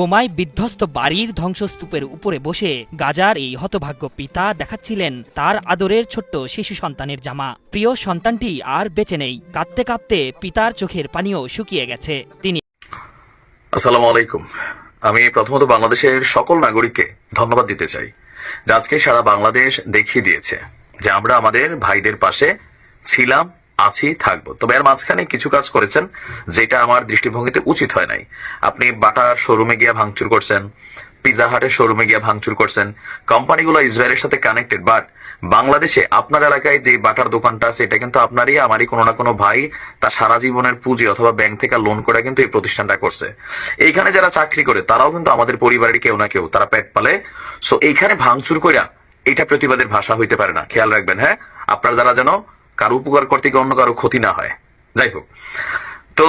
বোমায় বিধ্বস্ত বাড়ির ধ্বংসস্তূপের উপরে বসে গাজার এই হতভাগ্য পিতা দেখাচ্ছিলেন তার আদরের ছোট্ট শিশু সন্তানের জামা। প্রিয় সন্তানটি আর বেঁচে নেই। কাঁদতে কাঁদতে পিতার চোখের পানিও শুকিয়ে গেছে। তিনি আসসালামু আলাইকুম। আমি প্রথমত বাংলাদেশের সকল নাগরিককে ধন্যবাদ দিতে চাই যে আজকে সারা বাংলাদেশ দেখিয়ে দিয়েছে যে আমরা আমাদের ভাইদের পাশে ছিলাম, আছি, থাকবো। তবে এর মাঝখানে কিছু কাজ করেছেন যেটা আমার দৃষ্টিভঙ্গিতে উচিত হয় নাই। আপনি বাটার শোরুমে গিয়ে ভাঙচুর করছেন, পিজা হাটের শোরুমে গিয়ে ভাঙচুর করছেন। কোম্পানিগুলো ইসরায়েলের সাথে কানেক্টেড, বাট বাংলাদেশে আপনার এলাকায় যে বাটার দোকানটা আছে এটা কিন্তু আপনারই আমারই কোনো না কোনো ভাই তার সারা জীবনের পুঁজি অথবা ব্যাংক থেকে লোন করে কিন্তু এই প্রতিষ্ঠানটা করছে। এইখানে যারা চাকরি করে তারাও কিন্তু আমাদের পরিবারের কেউ না কেউ, তারা পেট পালে। সো এইখানে ভাঙচুর কইরা এটা প্রতিবাদের ভাষা হইতে পারে না। খেয়াল রাখবেন, হ্যাঁ, আপনার দ্বারা যেন কারো উপকার করতে গিয়ে অন্য কারো ক্ষতি না হয়। যাই হোক, তো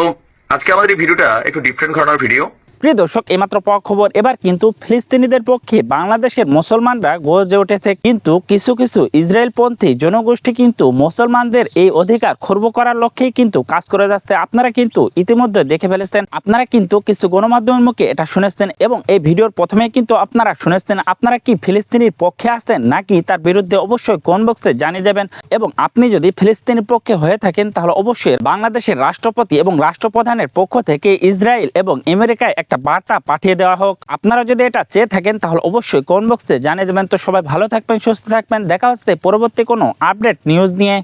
আজকে আমাদের এই ভিডিওটা একটু ডিফারেন্ট ঘটনার ভিডিও। প্রিয় দর্শক, এইমাত্র পাওয়া খবর, এবার কিন্তু ফিলিস্তিনিদের পক্ষে বাংলাদেশের মুসলমানরা গর্জে উঠেছে। কিন্তু কিছু কিছু ইসরায়েলপন্থী জনগোষ্ঠী কিন্তু মুসলমানদের এই অধিকার খর্ব করার লক্ষ্যেই কিন্তু কাজ করে যাচ্ছে। আপনারা কিন্তু ইতিমধ্যে দেখে ফেলেছেন, আপনারা কিন্তু কিছু গণমাধ্যমের মুখে এটা শুনেছেন এবং এই ভিডিওর প্রথমে কিন্তু আপনারা শুনেছেন। আপনারা কি ফিলিস্তিনির পক্ষে আসছেন নাকি তার বিরুদ্ধে অবশ্যই কমেন্ট বক্সে জানিয়ে দেবেন। এবং আপনি যদি ফিলিস্তিনির পক্ষে হয়ে থাকেন তাহলে অবশ্যই বাংলাদেশের রাষ্ট্রপতি এবং রাষ্ট্রপ্রধানের পক্ষ থেকে ইসরায়েল এবং আমেরিকায় একটা বার্তা পাঠিয়ে দেওয়া হোক। আপনারা যদি এটা চেয়ে থাকেন তাহলে অবশ্যই কমেন্ট বক্সে জানিয়ে দেবেন। তো সবাই ভালো থাকবেন, সুস্থ থাকবেন। দেখা হচ্ছে পরবর্তী কোনো আপডেট নিউজ নিয়ে।